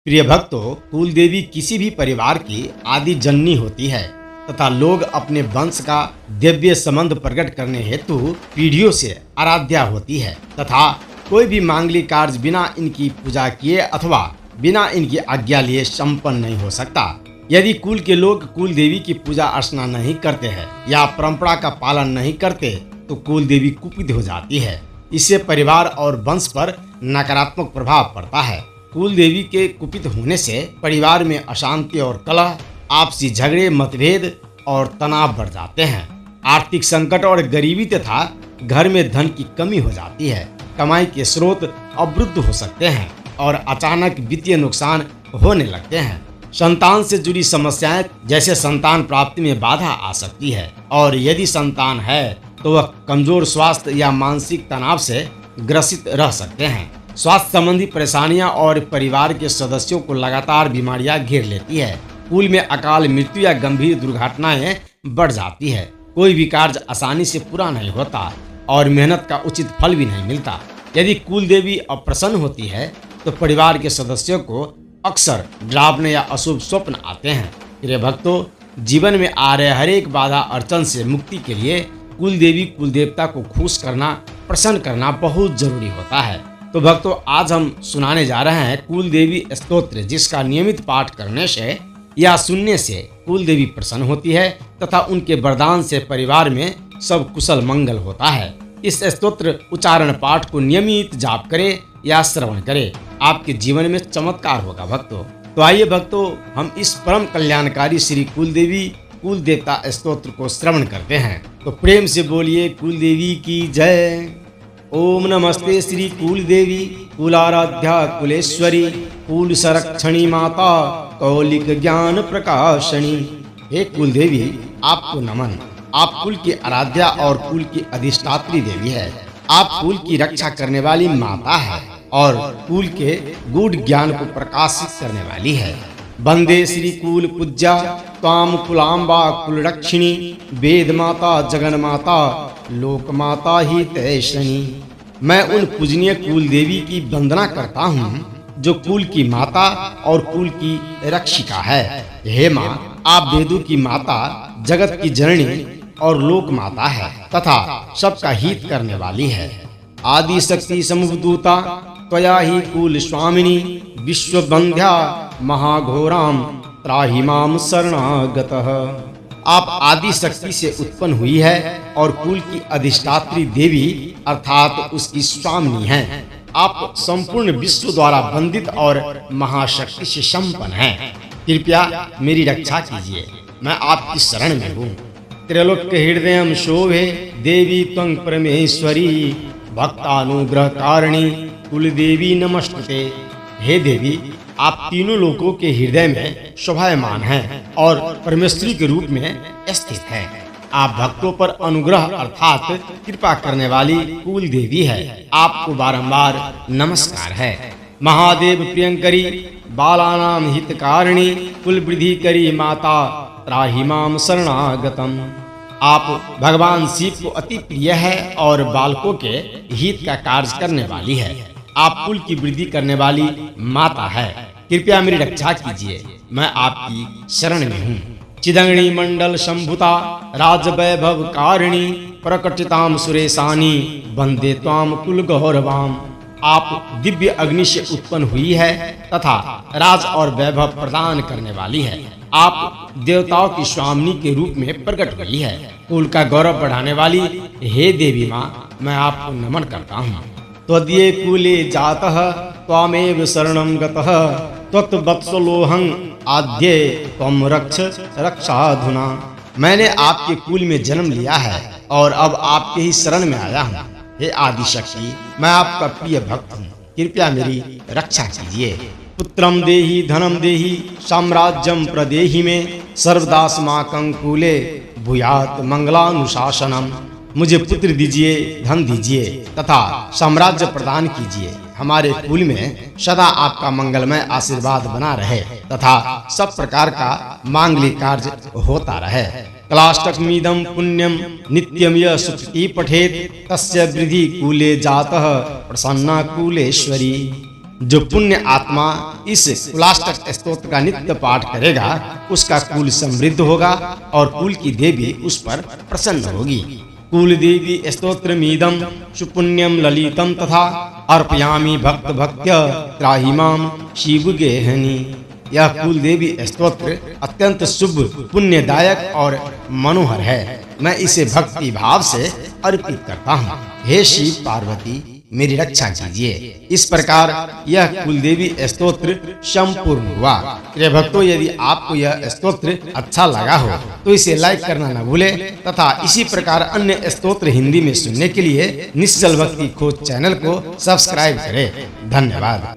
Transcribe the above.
प्रिय भक्तों, कुल देवी किसी भी परिवार की आदि जननी होती है तथा लोग अपने वंश का दिव्य संबंध प्रकट करने हेतु पीढ़ियों से आराध्या होती है तथा कोई भी मांगलिक कार्य बिना इनकी पूजा किए अथवा बिना इनकी आज्ञा लिए संपन्न नहीं हो सकता। यदि कुल के लोग कुल देवी की पूजा अर्चना नहीं करते हैं या परंपरा का पालन नहीं करते तो कुल देवी कुपित हो जाती है। इससे परिवार और वंश पर नकारात्मक प्रभाव पड़ता है। कुल देवी के कुपित होने से परिवार में अशांति और कलह, आपसी झगड़े, मतभेद और तनाव बढ़ जाते हैं। आर्थिक संकट और गरीबी तथा घर में धन की कमी हो जाती है। कमाई के स्रोत अवरुद्ध हो सकते हैं और अचानक वित्तीय नुकसान होने लगते हैं। संतान से जुड़ी समस्याएं जैसे संतान प्राप्ति में बाधा आ सकती है और यदि संतान है तो वह कमजोर स्वास्थ्य या मानसिक तनाव से ग्रसित रह सकते हैं। स्वास्थ्य संबंधी परेशानियां और परिवार के सदस्यों को लगातार बीमारियां घेर लेती है। कुल में अकाल मृत्यु या गंभीर दुर्घटनाएं बढ़ जाती है। कोई भी कार्य आसानी से पूरा नहीं होता और मेहनत का उचित फल भी नहीं मिलता। यदि कुल देवी अप्रसन्न होती है तो परिवार के सदस्यों को अक्सर डरावने या अशुभ स्वप्न आते हैं। प्रिय भक्तों, जीवन में आ रहे हर एक बाधा अड़चन से मुक्ति के लिए कुल देवी कुल देवता को खुश करना, प्रसन्न करना बहुत जरूरी होता है। तो भक्तों, आज हम सुनाने जा रहे हैं कुल देवी स्तोत्र, जिसका नियमित पाठ करने से या सुनने से कुल देवी प्रसन्न होती है तथा उनके वरदान से परिवार में सब कुशल मंगल होता है। इस स्तोत्र उच्चारण पाठ को नियमित जाप करें या श्रवण करें, आपके जीवन में चमत्कार होगा भक्तों। तो आइए भक्तों, हम इस परम कल्याणकारी श्री कुल देवी कुल देवता स्तोत्र को श्रवण करते हैं। तो प्रेम से बोलिए कुल देवी की जय। ओम नमस्ते श्री कुल देवी कुलाराध्या कुलेश्वरी कुल संरक्षणी माता कौलिक ज्ञान प्रकाशनी। हे कुल देवी, आपको नमन। आप कुल की आराध्या और कुल की अधिष्ठात्री देवी है। आप कुल की रक्षा करने वाली माता है और कुल के गूढ़ ज्ञान को प्रकाशित करने वाली है। वंदे श्री कुल पूज्या त्वाम कुलाम्बा कुल रक्षिणी वेद माता जगन माता लोक माता ही तैशनी। मैं उन पूजनीय कुल देवी की वंदना करता हूँ जो कुल की माता और कुल की रक्षिका है। हे माँ, आप वेदों की माता, जगत की जननी और लोक माता है तथा सबका हित करने वाली है। आदि शक्ति समुद्भूता त्वया ही कुल स्वामिनी विश्व बंध्या महाघोराम त्राहि माम शरणागतः। आप आदि शक्ति से उत्पन्न हुई है और कुल की अधिष्ठात्री देवी अर्थात उसकी स्वामिनी हैं। आप संपूर्ण विश्व द्वारा वंदित और महाशक्ति से संपन्न हैं। कृपया मेरी रक्षा कीजिए, मैं आपकी शरण में हूँ। त्रैलोक्य हृदयम शोभे देवी त्वं परमेश्वरी भक्तानुग्रह कारिणी कुल देवी नमस्ते। हे देवी, आप तीनों लोकों के हृदय में शोभायमान हैं और परमेश्वरी के रूप में स्थित हैं। आप भक्तों पर अनुग्रह अर्थात कृपा करने वाली कुल देवी है। आपको बारंबार नमस्कार है। महादेव प्रियंकरी बालानाम हितकारिणी कुल वृद्धि करी माता त्राहि माम शरणागतम। आप भगवान शिव को अति प्रिय है और बालकों के हित का कार्य करने वाली है। आप कुल की वृद्धि करने वाली माता है। कृपया मेरी रक्षा कीजिए, मैं आपकी शरण में हूँ। चिदंगणी मंडल संभुता राज वैभव कारिणी प्रकटिताम सुरेशानी वंदे त्वाम कुल गौरवाम। आप दिव्य अग्नि से उत्पन्न हुई है तथा राज और वैभव प्रदान करने वाली है। आप देवताओं की स्वामिनी के रूप में प्रकट हुई है। कुल का गौरव बढ़ाने वाली हे देवी माँ, मैं आपको नमन करता हूँ। त्वदीये कुले जातः त्वामेव शरणं गतः त्वत्वत्सलोऽहं आद्ये त्वं रक्ष रक्षाधुना। मैंने आपके कुल में जन्म लिया है और अब आपके ही शरण में आया हूँ। हे आदि शक्ति, मैं आपका प्रिय भक्त हूँ, कृपया मेरी रक्षा कीजिए। पुत्रम देहि धनम देहि साम्राज्यम प्रदेहि में सर्वदास्माकं कुले भूयात् मंगलानुशासनम। मुझे पुत्र दीजिए, धन दीजिए तथा साम्राज्य प्रदान कीजिए। हमारे कुल में सदा आपका मंगलमय आशीर्वाद बना रहे तथा सब प्रकार का मांगलिक कार्य होता रहे। कलाष्टकमीदं पुण्यम नित्यम यः सुकृति पठेत तस्य वृद्धि कूले जातः प्रसन्ना कुलेश्वरी। जो पुण्य आत्मा इस कुलाष्टक स्तोत्र का नित्य पाठ करेगा उसका कुल समृद्ध होगा और कुल की देवी उस पर प्रसन्न होगी। कुल देवी स्तोत्रमीदं सुपुण्यं ललितं तथा अर्पयामि भक्त भक्त्य त्राहि मां शिवगेहनि। यह कुल देवी स्तोत्र अत्यंत शुभ पुण्यदायक और मनोहर है। मैं इसे भक्ति भाव से अर्पित करता हूँ। हे शिव पार्वती मेरी रक्षा कीजिए। इस प्रकार यह कुलदेवी स्तोत्र संपूर्ण हुआ। प्रिय भक्तों, यदि आपको यह स्तोत्र अच्छा लगा हो तो इसे लाइक करना न भूलें तथा इसी प्रकार अन्य स्तोत्र हिंदी में सुनने के लिए निश्चल भक्ति खोज चैनल को सब्सक्राइब करें। धन्यवाद।